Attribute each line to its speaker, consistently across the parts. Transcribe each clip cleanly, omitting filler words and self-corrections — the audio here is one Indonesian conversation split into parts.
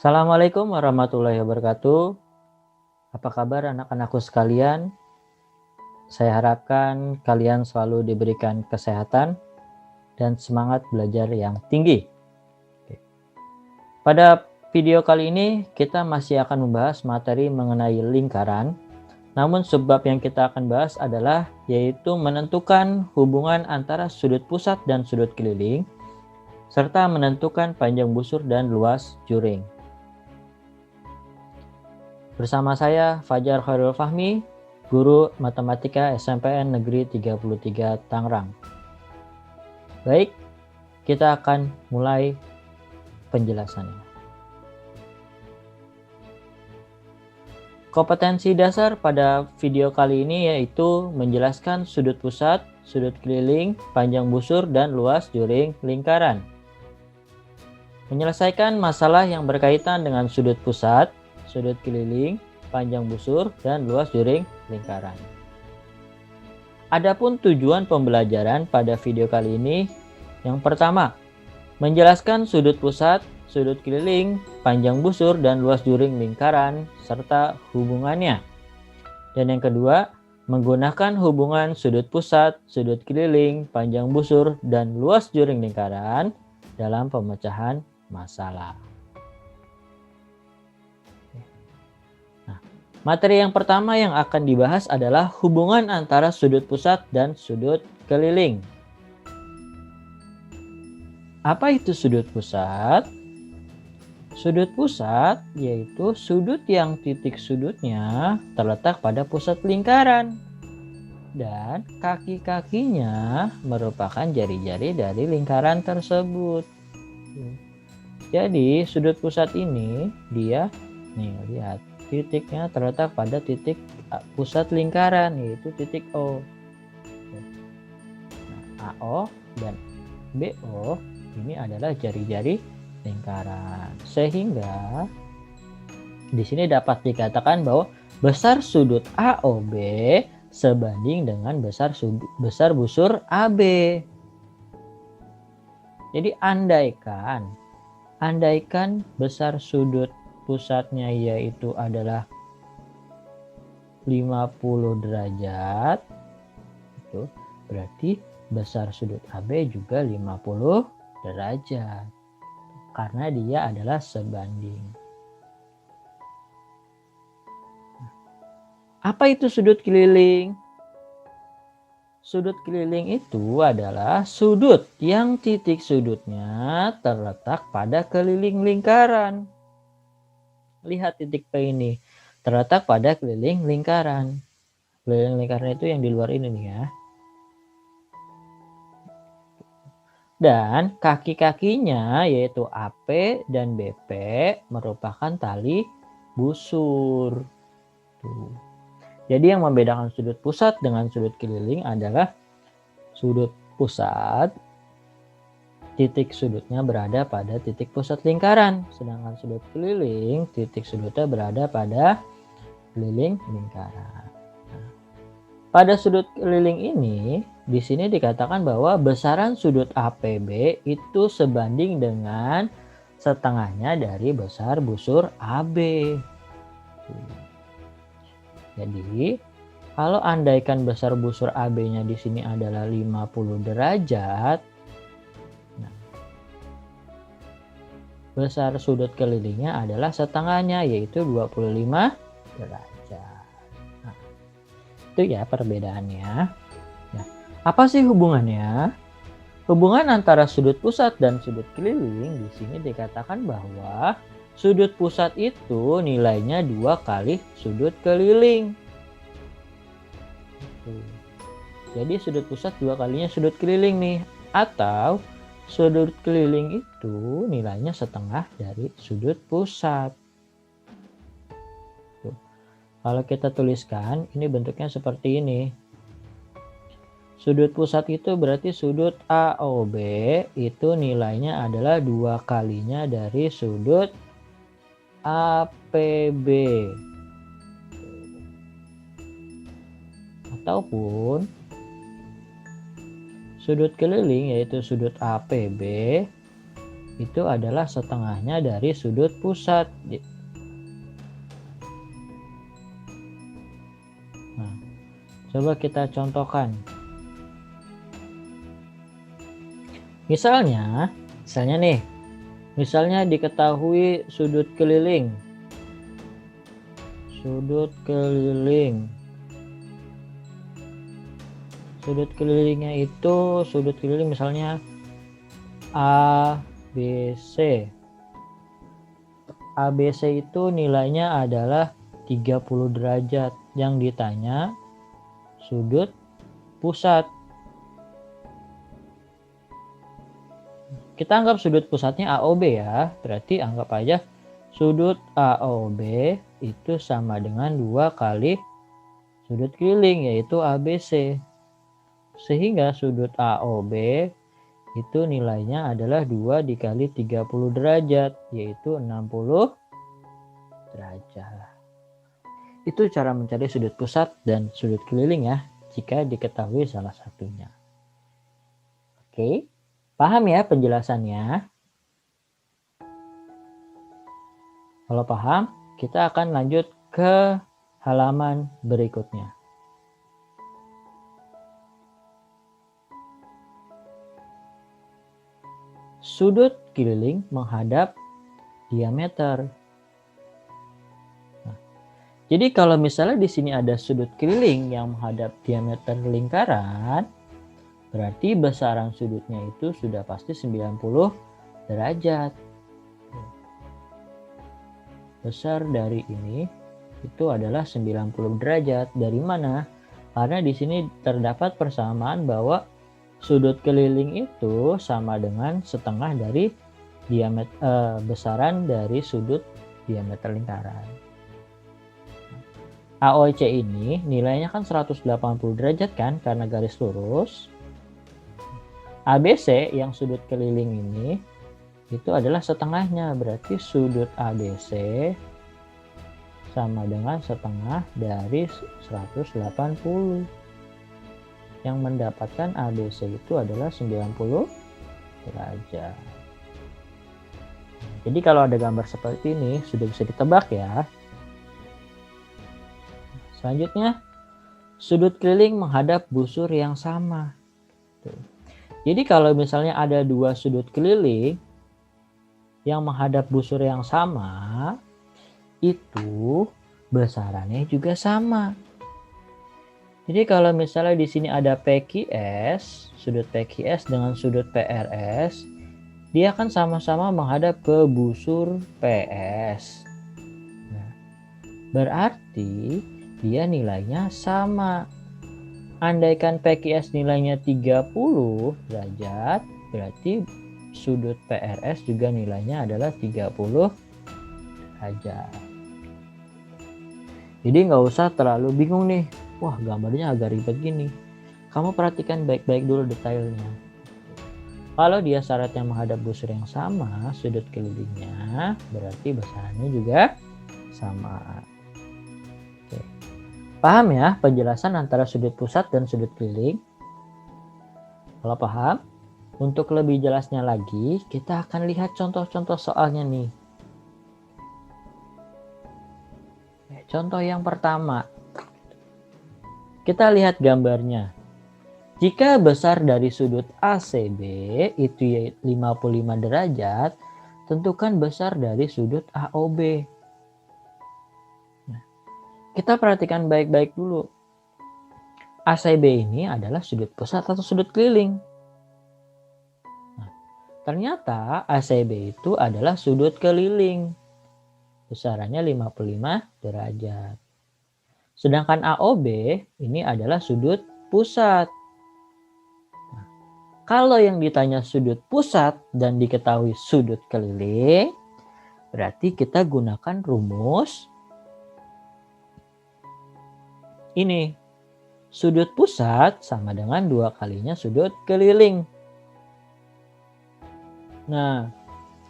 Speaker 1: Assalamualaikum warahmatullahi wabarakatuh. Apa kabar anak-anakku sekalian? Saya harapkan kalian selalu diberikan kesehatan dan semangat belajar yang tinggi. Pada video kali ini kita masih akan membahas materi mengenai lingkaran. Namun sebab yang kita akan bahas adalah yaitu menentukan hubungan antara sudut pusat dan sudut keliling serta menentukan panjang busur dan luas juring. Bersama saya Fajar Khairul Fahmi, Guru Matematika SMPN Negeri 33 Tangerang. Baik, kita akan mulai penjelasannya. Kompetensi dasar pada video kali ini yaitu menjelaskan sudut pusat, sudut keliling, panjang busur, dan luas juring lingkaran. Menyelesaikan masalah yang berkaitan dengan sudut pusat, sudut keliling, panjang busur, dan luas juring lingkaran. Adapun tujuan pembelajaran pada video kali ini, yang pertama, menjelaskan sudut pusat, sudut keliling, panjang busur, dan luas juring lingkaran, serta hubungannya. Dan yang kedua, menggunakan hubungan sudut pusat, sudut keliling, panjang busur, dan luas juring lingkaran dalam pemecahan masalah. Materi yang pertama yang akan dibahas adalah hubungan antara sudut pusat dan sudut keliling. Apa itu sudut pusat? Sudut pusat yaitu sudut yang titik sudutnya terletak pada pusat lingkaran dan kaki-kakinya merupakan jari-jari dari lingkaran tersebut. Jadi sudut pusat ini dia lihat titiknya terletak pada titik pusat lingkaran yaitu titik O. Nah, AO dan BO ini adalah jari-jari lingkaran. Sehingga di sini dapat dikatakan bahwa besar sudut AOB sebanding dengan besar busur AB. Jadi andaikan besar sudut pusatnya yaitu adalah 50 derajat, itu berarti besar sudut AB juga 50 derajat. Karena dia adalah sebanding. Apa itu sudut keliling? Sudut keliling itu adalah sudut yang titik sudutnya terletak pada keliling lingkaran. Lihat titik P ini, terletak pada keliling lingkaran. Keliling lingkaran itu yang di luar ini nih ya. Dan kaki-kakinya yaitu AP dan BP merupakan tali busur. Tuh. Jadi yang membedakan sudut pusat dengan sudut keliling adalah sudut pusat titik sudutnya berada pada titik pusat lingkaran. Sedangkan sudut keliling titik sudutnya berada pada keliling lingkaran. Nah, pada sudut keliling ini di sini dikatakan bahwa besaran sudut APB itu sebanding dengan setengahnya dari besar busur AB. Jadi, kalau andaikan besar busur AB-nya di sini adalah 50 derajat, nah, besar sudut kelilingnya adalah setengahnya yaitu 25 derajat. Nah, itu ya perbedaannya. Apa sih hubungannya? Hubungan antara sudut pusat dan sudut keliling di sini dikatakan bahwa sudut pusat itu nilainya 2 kali sudut keliling. Jadi sudut pusat 2 kalinya sudut keliling nih. Atau sudut keliling itu nilainya setengah dari sudut pusat. Kalau kita tuliskan ini bentuknya seperti ini. Sudut pusat itu berarti sudut AOB itu nilainya adalah 2 kalinya dari sudut APB. Ataupun sudut keliling yaitu sudut APB itu adalah setengahnya dari sudut pusat. Nah, coba kita contohkan. Misalnya nih, misalnya diketahui sudut keliling. Sudut kelilingnya itu sudut keliling misalnya ABC. ABC itu nilainya adalah 30 derajat. Yang ditanya sudut pusat. Kita anggap sudut pusatnya AOB ya. Berarti anggap aja sudut AOB itu sama dengan 2 kali sudut keliling yaitu ABC. Sehingga sudut AOB itu nilainya adalah 2 dikali 30 derajat yaitu 60 derajat. Itu cara mencari sudut pusat dan sudut keliling ya, jika diketahui salah satunya. Oke, paham ya penjelasannya? Kalau paham, kita akan lanjut ke halaman berikutnya. Sudut keliling menghadap diameter. Nah, jadi kalau misalnya di sini ada sudut keliling yang menghadap diameter lingkaran, berarti besaran sudutnya itu sudah pasti 90 derajat. Besar dari ini itu adalah 90 derajat. Dari mana? Karena di sini terdapat persamaan bahwa sudut keliling itu sama dengan setengah dari diameter besaran dari sudut diameter lingkaran. AOC ini nilainya kan 180 derajat kan karena garis lurus. ABC yang sudut keliling ini itu adalah setengahnya, berarti sudut ABC sama dengan setengah dari 180. Yang mendapatkan ABC itu adalah 90 derajat. Jadi kalau ada gambar seperti ini sudah bisa ditebak ya. Selanjutnya, sudut keliling menghadap busur yang sama. Jadi kalau misalnya ada 2 sudut keliling yang menghadap busur yang sama, itu besarannya juga sama. Jadi kalau misalnya di sini ada PQS, sudut PQS dengan sudut PRS, dia akan sama-sama menghadap ke busur PS. Nah, berarti dia nilainya sama. Andaikan PQS nilainya 30 derajat, berarti sudut PRS juga nilainya adalah 30 derajat. Jadi nggak usah terlalu bingung nih. Wah, gambarnya agak ribet gini. Kamu perhatikan baik-baik dulu detailnya. Kalau dia syaratnya menghadap busur yang sama, sudut kelilingnya, berarti besarannya juga sama. Oke. Paham ya penjelasan antara sudut pusat dan sudut keliling? Kalau paham, untuk lebih jelasnya lagi, kita akan lihat contoh-contoh soalnya nih. Contoh yang pertama. Kita lihat gambarnya. Jika besar dari sudut ACB itu 55 derajat, tentukan besar dari sudut AOB. Nah, kita perhatikan baik-baik dulu. ACB ini adalah sudut pusat atau sudut keliling. Nah, ternyata ACB itu adalah sudut keliling. Besarannya 55 derajat. Sedangkan AOB ini adalah sudut pusat. Nah, kalau yang ditanya sudut pusat dan diketahui sudut keliling, berarti kita gunakan rumus ini. Sudut pusat sama dengan 2 kalinya sudut keliling. Nah,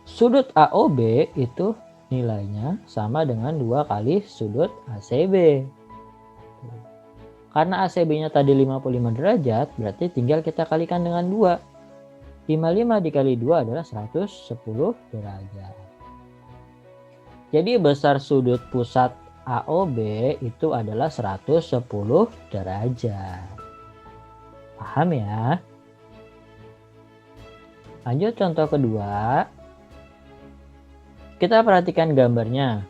Speaker 1: sudut AOB itu nilainya sama dengan 2 kali sudut ACB. Karena ACB-nya tadi 55 derajat, berarti tinggal kita kalikan dengan 2. 55 dikali 2 adalah 110 derajat. Jadi besar sudut pusat AOB itu adalah 110 derajat. Paham ya? Lanjut contoh kedua. Kita perhatikan gambarnya.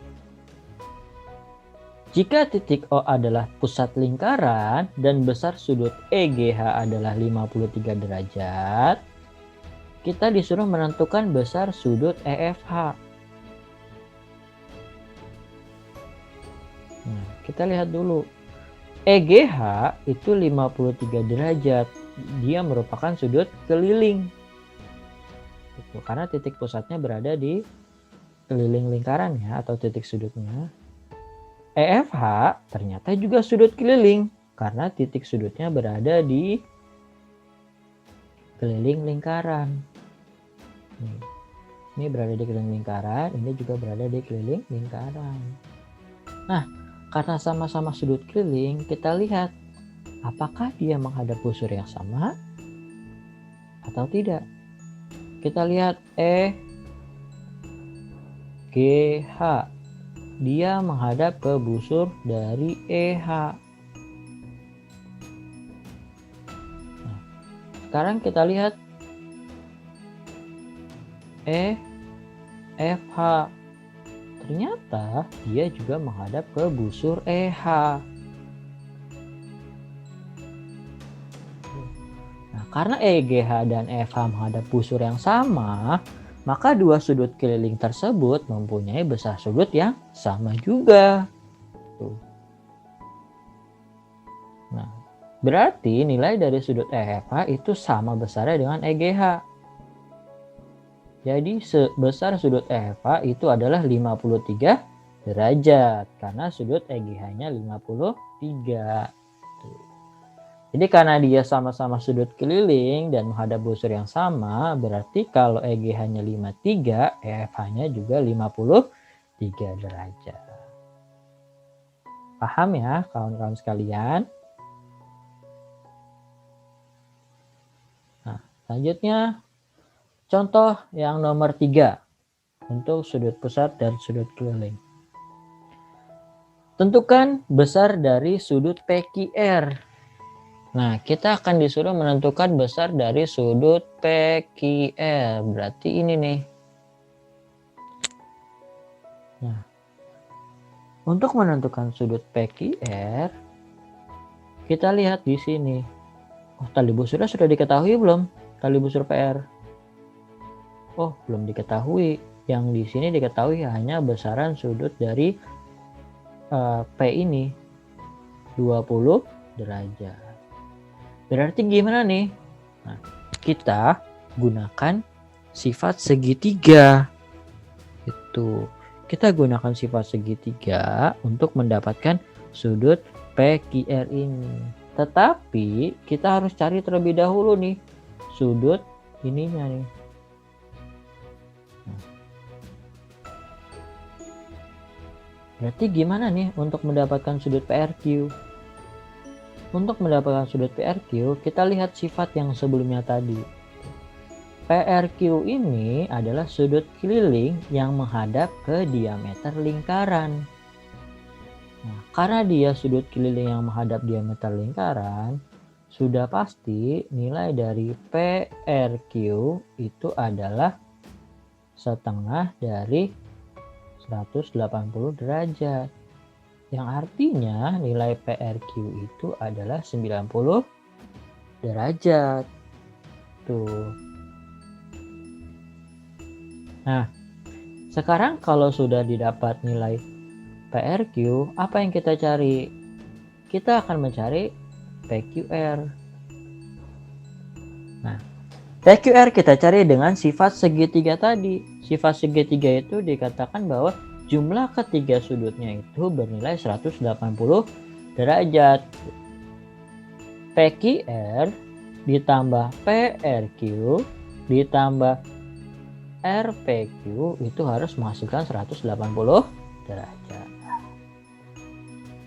Speaker 1: Jika titik O adalah pusat lingkaran dan besar sudut EGH adalah 53 derajat, kita disuruh menentukan besar sudut EFH. Nah, kita lihat dulu. EGH itu 53 derajat. Dia merupakan sudut keliling. Karena titik pusatnya berada di keliling lingkaran ya, atau titik sudutnya. EFH ternyata juga sudut keliling karena titik sudutnya berada di keliling lingkaran. Ini berada di keliling lingkaran, ini juga berada di keliling lingkaran. Nah, karena sama-sama sudut keliling, kita lihat apakah dia menghadap busur yang sama atau tidak. Kita lihat EGH. Dia menghadap ke busur dari EH. Nah, sekarang kita lihat EFH. Ternyata dia juga menghadap ke busur EH. Nah, karena EGH dan EFH menghadap busur yang sama, maka dua sudut keliling tersebut mempunyai besar sudut yang sama juga. Tuh. Nah, berarti nilai dari sudut EFH itu sama besarnya dengan EGH. Jadi sebesar sudut EFH itu adalah 53 derajat karena sudut EGH-nya 53. Jadi karena dia sama-sama sudut keliling dan menghadap busur yang sama, berarti kalau EGH-nya 53, EFH-nya juga 53 derajat. Paham ya kawan-kawan sekalian? Nah, selanjutnya contoh yang nomor 3 untuk sudut pusat dan sudut keliling. Tentukan besar dari sudut PQR. Nah, kita akan disuruh menentukan besar dari sudut PQR. Berarti ini nih. Nah, untuk menentukan sudut PQR, kita lihat di sini. Oh, tali busurnya sudah diketahui belum? Tali busur PR. Oh, belum diketahui. Yang di sini diketahui hanya besaran sudut dari P ini 20 derajat. Berarti gimana nih? Nah, kita gunakan sifat segitiga. Itu. Kita gunakan sifat segitiga untuk mendapatkan sudut PQR ini. Tetapi kita harus cari terlebih dahulu nih sudut ininya nih. Nah. Berarti gimana nih untuk mendapatkan sudut PRQ? Untuk mendapatkan sudut PRQ, kita lihat sifat yang sebelumnya tadi. PRQ ini adalah sudut keliling yang menghadap ke diameter lingkaran. Nah, karena dia sudut keliling yang menghadap diameter lingkaran, sudah pasti nilai dari PRQ itu adalah setengah dari 180 derajat. Yang artinya nilai PRQ itu adalah 90 derajat. Tuh. Nah, sekarang kalau sudah didapat nilai PRQ, apa yang kita cari? Kita akan mencari PQR. Nah, PQR kita cari dengan sifat segitiga tadi. Sifat segitiga itu dikatakan bahwa jumlah ketiga sudutnya itu bernilai 180 derajat. PQR ditambah PRQ ditambah RPQ itu harus menghasilkan 180 derajat.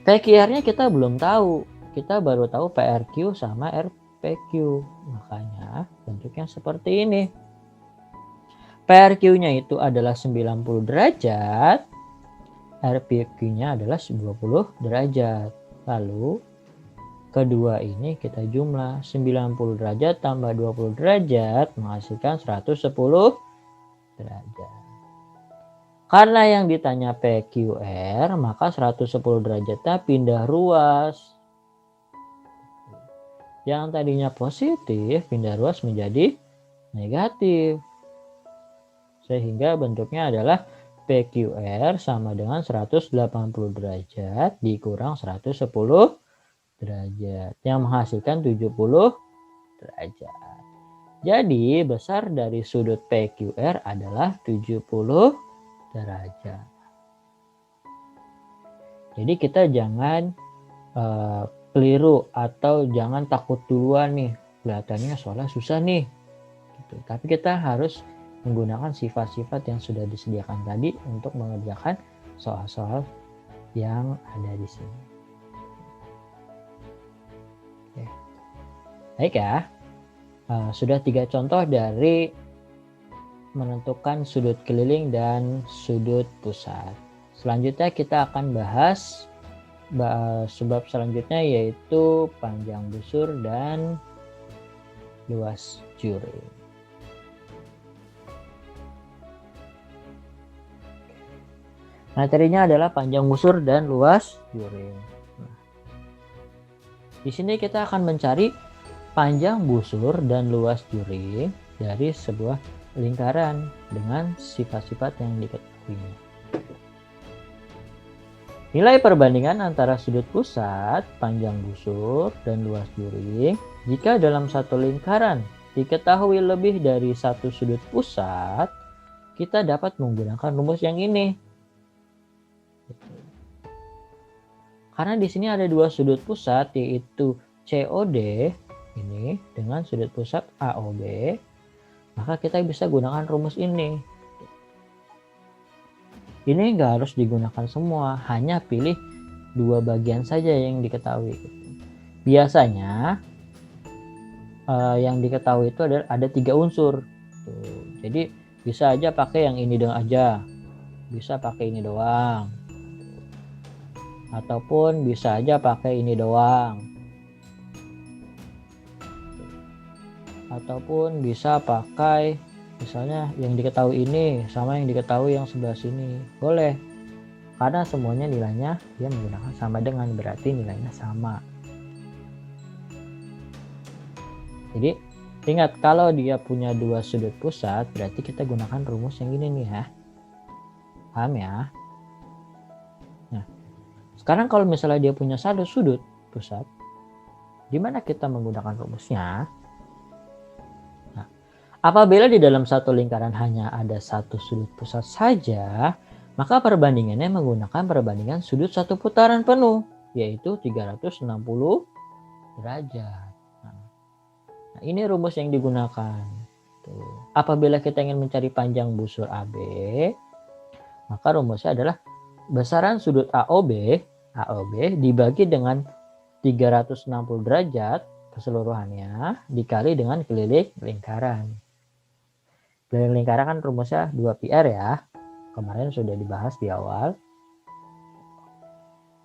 Speaker 1: PQR-nya kita belum tahu. Kita baru tahu PRQ sama RPQ. Makanya bentuknya seperti ini. PRQ-nya itu adalah 90 derajat, RPQ-nya adalah 20 derajat. Lalu kedua ini kita jumlah, 90 derajat tambah 20 derajat menghasilkan 110 derajat. Karena yang ditanya PQR, maka 110 derajatnya pindah ruas. Yang tadinya positif pindah ruas menjadi negatif. Sehingga bentuknya adalah PQR sama dengan 180 derajat dikurang 110 derajat yang menghasilkan 70 derajat. Jadi besar dari sudut PQR adalah 70 derajat. Jadi kita jangan keliru atau jangan takut duluan nih, kelihatannya soalnya susah nih gitu. Tapi kita harus menggunakan sifat-sifat yang sudah disediakan tadi untuk mengerjakan soal-soal yang ada di sini. Oke. Baik ya, sudah 3 contoh dari menentukan sudut keliling dan sudut pusat. Selanjutnya kita akan bahas sebab selanjutnya, yaitu panjang busur dan luas juring. Materinya adalah panjang busur dan luas juring. Di sini kita akan mencari panjang busur dan luas juring dari sebuah lingkaran dengan sifat-sifat yang diketahuinya. Nilai perbandingan antara sudut pusat, panjang busur, dan luas juring jika dalam satu lingkaran diketahui lebih dari satu sudut pusat, kita dapat menggunakan rumus yang ini. Karena di sini ada 2 sudut pusat, yaitu COD ini dengan sudut pusat AOB, maka kita bisa gunakan rumus ini. Ini nggak harus digunakan semua, hanya pilih 2 bagian saja yang diketahui. Biasanya yang diketahui itu ada 3 unsur. Jadi bisa aja pakai yang ini doang aja, bisa pakai ini doang, ataupun bisa aja pakai ini doang, ataupun bisa pakai misalnya yang diketahui ini sama yang diketahui yang sebelah sini, boleh, karena semuanya nilainya dia menggunakan sama dengan, berarti nilainya sama. Jadi ingat, kalau dia punya 2 sudut pusat berarti kita gunakan rumus yang ini nih ya, paham ya? Sekarang kalau misalnya dia punya 1 sudut pusat, di mana kita menggunakan rumusnya? Nah, apabila di dalam satu lingkaran hanya ada 1 sudut pusat saja, maka perbandingannya menggunakan perbandingan sudut satu putaran penuh, yaitu 360 derajat. Nah, ini rumus yang digunakan. Tuh. Apabila kita ingin mencari panjang busur AB, maka rumusnya adalah besaran sudut AOB dibagi dengan 360 derajat keseluruhannya dikali dengan keliling lingkaran. Keliling lingkaran kan rumusnya 2πr ya. Kemarin sudah dibahas di awal.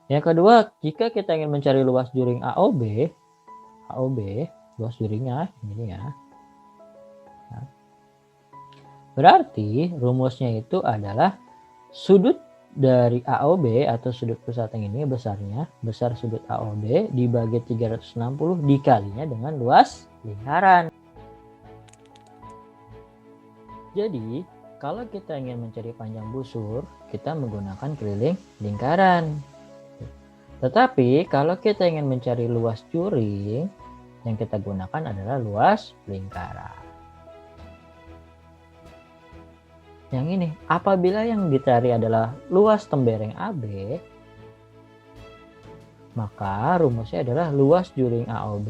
Speaker 1: Yang kedua, jika kita ingin mencari luas juring AOB, luas juringnya ini ya. Nah, berarti rumusnya itu adalah sudut dari AOB atau sudut pusat yang ini besar sudut AOB dibagi 360 dikalinya dengan luas lingkaran. Jadi kalau kita ingin mencari panjang busur, kita menggunakan keliling lingkaran. Tetapi kalau kita ingin mencari luas juring, yang kita gunakan adalah luas lingkaran. Yang ini, apabila yang dicari adalah luas tembereng AB, maka rumusnya adalah luas juring AOB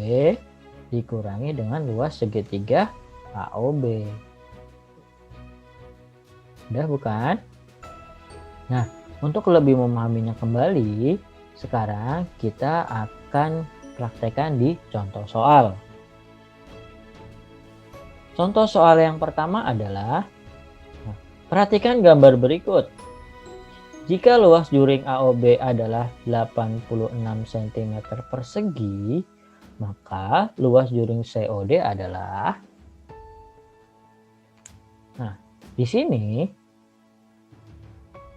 Speaker 1: dikurangi dengan luas segitiga AOB. Udah bukan? Nah, untuk lebih memahaminya kembali, sekarang kita akan praktekkan di contoh soal. Contoh soal yang pertama adalah, perhatikan gambar berikut. Jika luas juring AOB adalah 86 cm persegi, maka luas juring COD adalah, nah di sini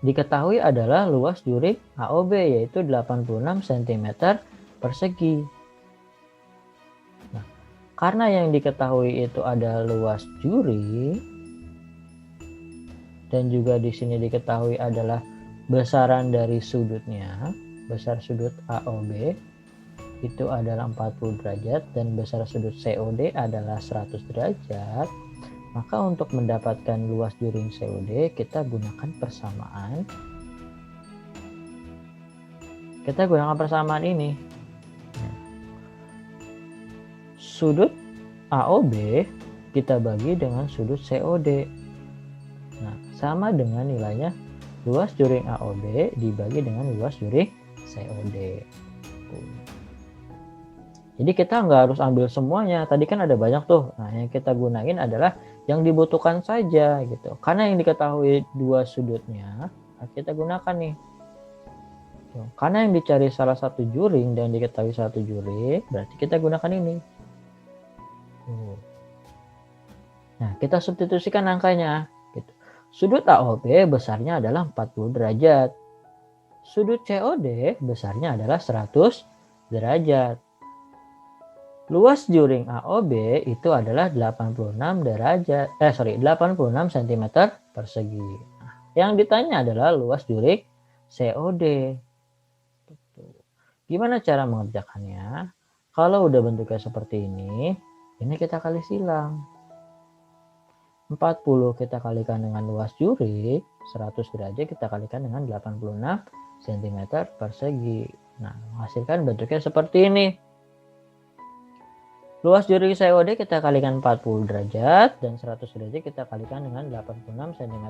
Speaker 1: diketahui adalah luas juring AOB yaitu 86 cm persegi. Nah, karena yang diketahui itu ada luas juring dan juga di sini diketahui adalah besaran dari sudutnya, besar sudut AOB itu adalah 40 derajat dan besar sudut COD adalah 100 derajat, maka untuk mendapatkan luas juring COD kita gunakan persamaan. Kita gunakan persamaan ini. Sudut AOB kita bagi dengan sudut COD. Nah, sama dengan nilainya luas juring AOB dibagi dengan luas juring COD. Jadi kita nggak harus ambil semuanya. Tadi kan ada banyak tuh. Nah, yang kita gunain adalah yang dibutuhkan saja gitu. Karena yang diketahui dua sudutnya, kita gunakan nih. Karena yang dicari salah satu juring dan diketahui satu juring, berarti kita gunakan ini. Nah, kita substitusikan angkanya. Sudut AOB besarnya adalah 40 derajat. Sudut COD besarnya adalah 100 derajat. Luas juring AOB itu adalah 86 cm persegi. Nah, yang ditanya adalah luas juring COD. Gimana cara mengerjakannya? Kalau udah bentuknya seperti ini kita kali silang. 40 kita kalikan dengan luas juring, 100 derajat kita kalikan dengan 86 cm persegi. Nah, menghasilkan bentuknya seperti ini. Luas juring COD kita kalikan 40 derajat dan 100 derajat kita kalikan dengan 86 cm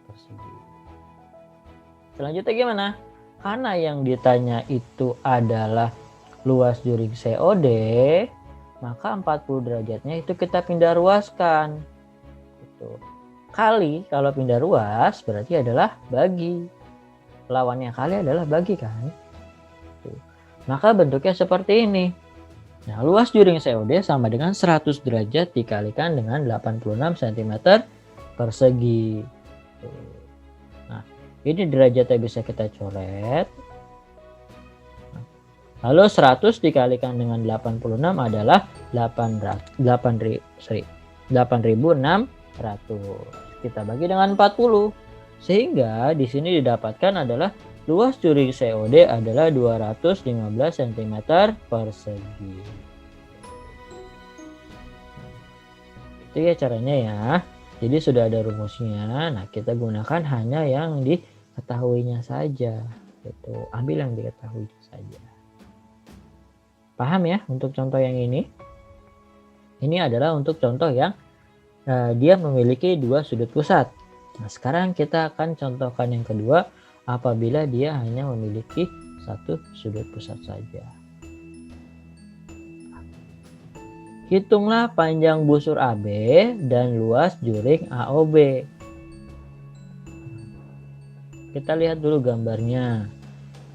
Speaker 1: persegi. Selanjutnya gimana? Karena yang ditanya itu adalah luas juring COD, maka 40 derajatnya itu kita pindah ruaskan. Kali kalau pindah ruas berarti adalah bagi. Lawannya kali adalah bagi kan. Maka bentuknya seperti ini. Nah, luas juring COD sama dengan 100 derajat dikalikan dengan 86 cm persegi. Nah, ini derajatnya bisa kita coret. Lalu 100 dikalikan dengan 86 adalah 8.600. Kita bagi dengan 40. Sehingga di sini didapatkan adalah luas juring COD adalah 215 cm persegi. Itu ya caranya ya. Jadi sudah ada rumusnya. Nah, kita gunakan hanya yang diketahuinya saja. Ambil yang diketahui saja. Paham ya untuk contoh yang ini? Ini adalah untuk contoh yang dia memiliki dua sudut pusat. Nah, sekarang kita akan contohkan yang kedua apabila dia hanya memiliki satu sudut pusat saja. Hitunglah panjang busur AB dan luas juring AOB. Kita lihat dulu gambarnya.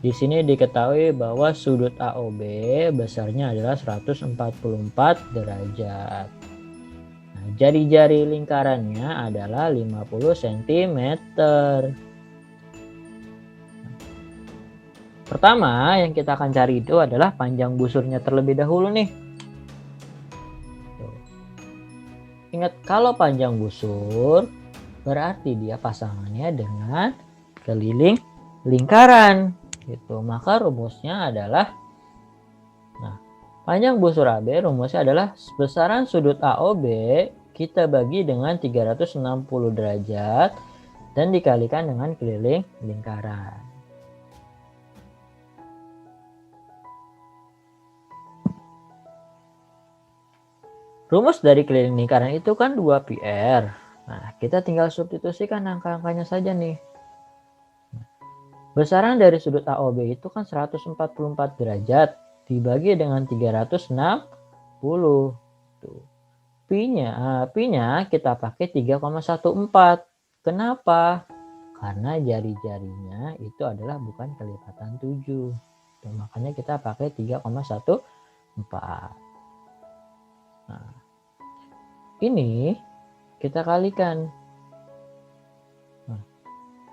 Speaker 1: Di sini diketahui bahwa sudut AOB besarnya adalah 144 derajat. Jari-jari lingkarannya adalah 50 cm. Pertama yang kita akan cari itu adalah panjang busurnya terlebih dahulu nih. Ingat, kalau panjang busur berarti dia pasangannya dengan keliling lingkaran. Maka rumusnya adalah, panjang busur AB rumusnya adalah besaran sudut AOB kita bagi dengan 360 derajat dan dikalikan dengan keliling lingkaran. Rumus dari keliling lingkaran itu kan 2πr. Nah, kita tinggal substitusikan angka-angkanya saja nih. Besaran dari sudut AOB itu kan 144 derajat dibagi dengan 360. Pi-nya kita pakai 3,14. Kenapa? Karena jari-jarinya itu adalah bukan kelipatan 7. Makanya kita pakai 3,14. Nah, ini kita kalikan.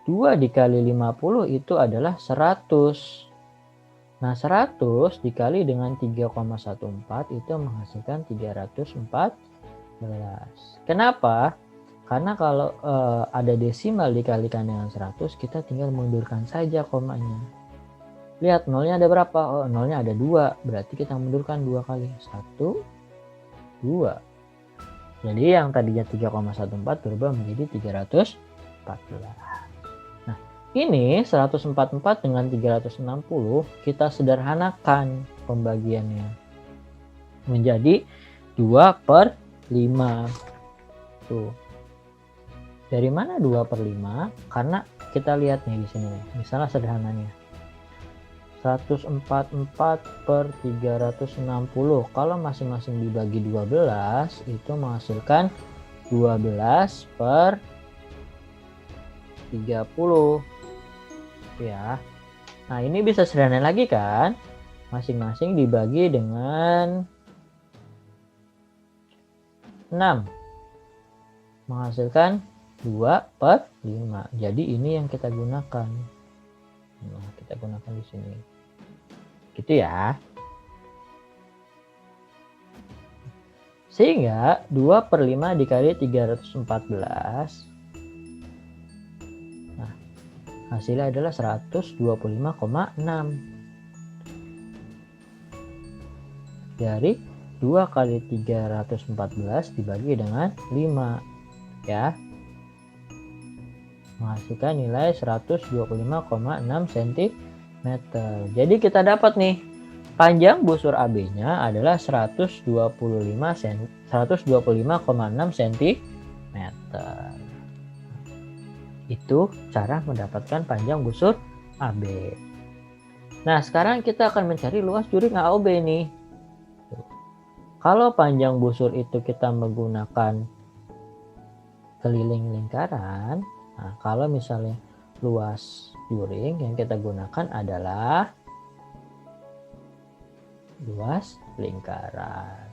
Speaker 1: 2 dikali 50 itu adalah 100. Nah, 100 dikali dengan 3,14 itu menghasilkan 314. Kenapa? Karena kalau ada desimal dikalikan dengan 100, kita tinggal mundurkan saja komanya. Lihat, nolnya ada berapa? Oh, nolnya ada 2. Berarti kita mundurkan 2 kali. 1, 2. Jadi yang tadinya 3,14 berubah menjadi 314. Nah, ini 144 dengan 360 kita sederhanakan pembagiannya menjadi 2/5. Tuh. Dari mana 2/5? Karena kita lihat nih di sini nih. Misalnya sederhananya. 144/360. Kalau masing-masing dibagi 12 itu menghasilkan 12/30 ya. Nah, ini bisa sederhana lagi kan? Masing-masing dibagi dengan 6 menghasilkan 2/5. Jadi ini yang kita gunakan. Nah, kita gunakan di sini. Gitu ya. Sehingga 2/5 dikali 314. Nah, hasilnya adalah 125,6. Dari 2 kali 314 dibagi dengan 5 ya. Menghasilkan nilai 125,6 cm. Jadi kita dapat nih, panjang busur AB-nya adalah 125,6 cm. Itu cara mendapatkan panjang busur AB. Nah, sekarang kita akan mencari luas juring AOB nih. Kalau panjang busur itu kita menggunakan keliling lingkaran. Nah, kalau misalnya luas juring yang kita gunakan adalah luas lingkaran.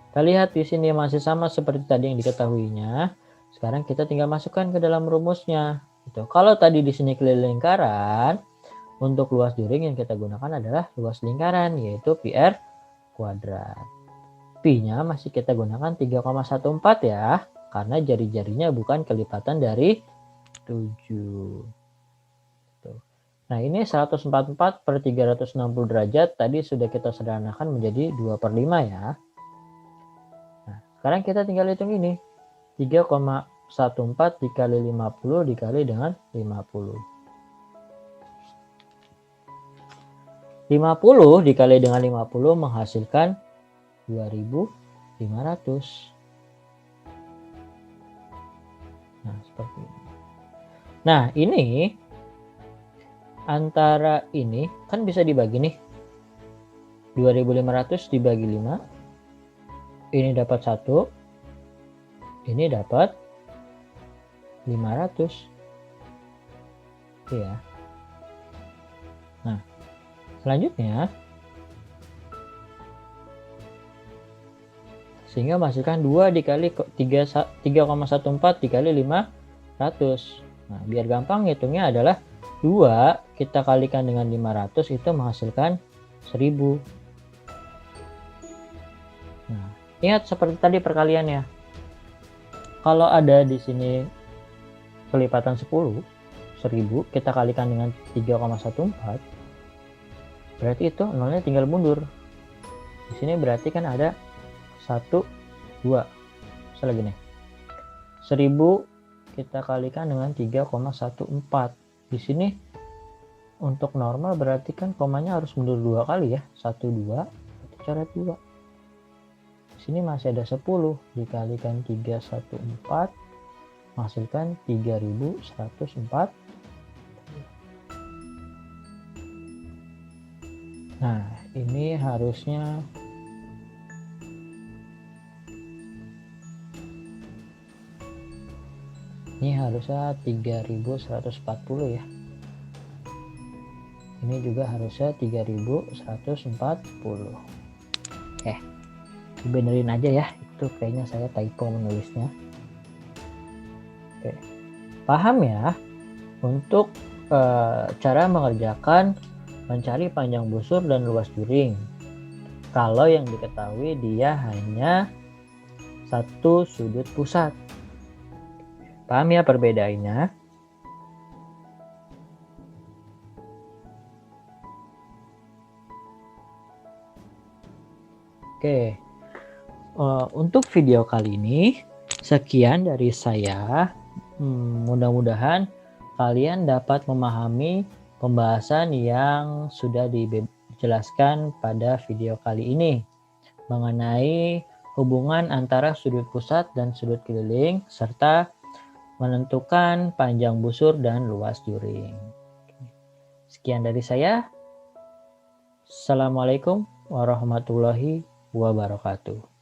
Speaker 1: Kita lihat di sini masih sama seperti tadi yang diketahuinya. Sekarang kita tinggal masukkan ke dalam rumusnya. Gitu. Kalau tadi di sini keliling lingkaran, untuk luas juring yang kita gunakan adalah luas lingkaran, yaitu PR kuadrat. Pi-nya masih kita gunakan 3,14 ya. Karena jari-jarinya bukan kelipatan dari 7. Nah, ini 144/360 derajat tadi sudah kita sederhanakan menjadi 2/5 ya. Nah, sekarang kita tinggal hitung ini. 3,14 dikali 50 dikali dengan 50. 50 dikali dengan 50 menghasilkan 2.500. Nah, seperti ini. Nah, ini antara ini kan bisa dibagi nih. 2.500 dibagi 5. Ini dapat 1. Ini dapat 500. Ya. Nah, selanjutnya sehingga menghasilkan 2 dikali 3,14 dikali 500. Nah, biar gampang hitungnya adalah 2 kita kalikan dengan 500 itu menghasilkan 1000. Nah, ingat seperti tadi perkaliannya. Kalau ada di sini kelipatan 10 kita kalikan dengan 3,14, berarti itu nolnya tinggal mundur. Di sini berarti kan ada 1, 2. Bisa lagi nih. 1000 kita kalikan dengan 3,14. Di sini untuk normal berarti kan komanya harus mundur 2 kali ya. 1, 2, berarti coret 2. Di sini masih ada 10 dikalikan 314 menghasilkan 3104. Nah, ini harusnya Ini harusnya 3140 ya. Ini juga harusnya 3140. Dibenerin aja ya, itu kayaknya saya typo menulisnya. Oke, paham ya untuk cara mengerjakan mencari panjang busur dan luas juring. Kalau yang diketahui dia hanya satu sudut pusat. Paham ya perbedaannya? Oke, untuk video kali ini sekian dari saya. Mudah-mudahan kalian dapat memahami pembahasan yang sudah dijelaskan pada video kali ini mengenai hubungan antara sudut pusat dan sudut keliling serta menentukan panjang busur dan luas juring. Sekian dari saya. Assalamualaikum warahmatullahi wabarakatuh.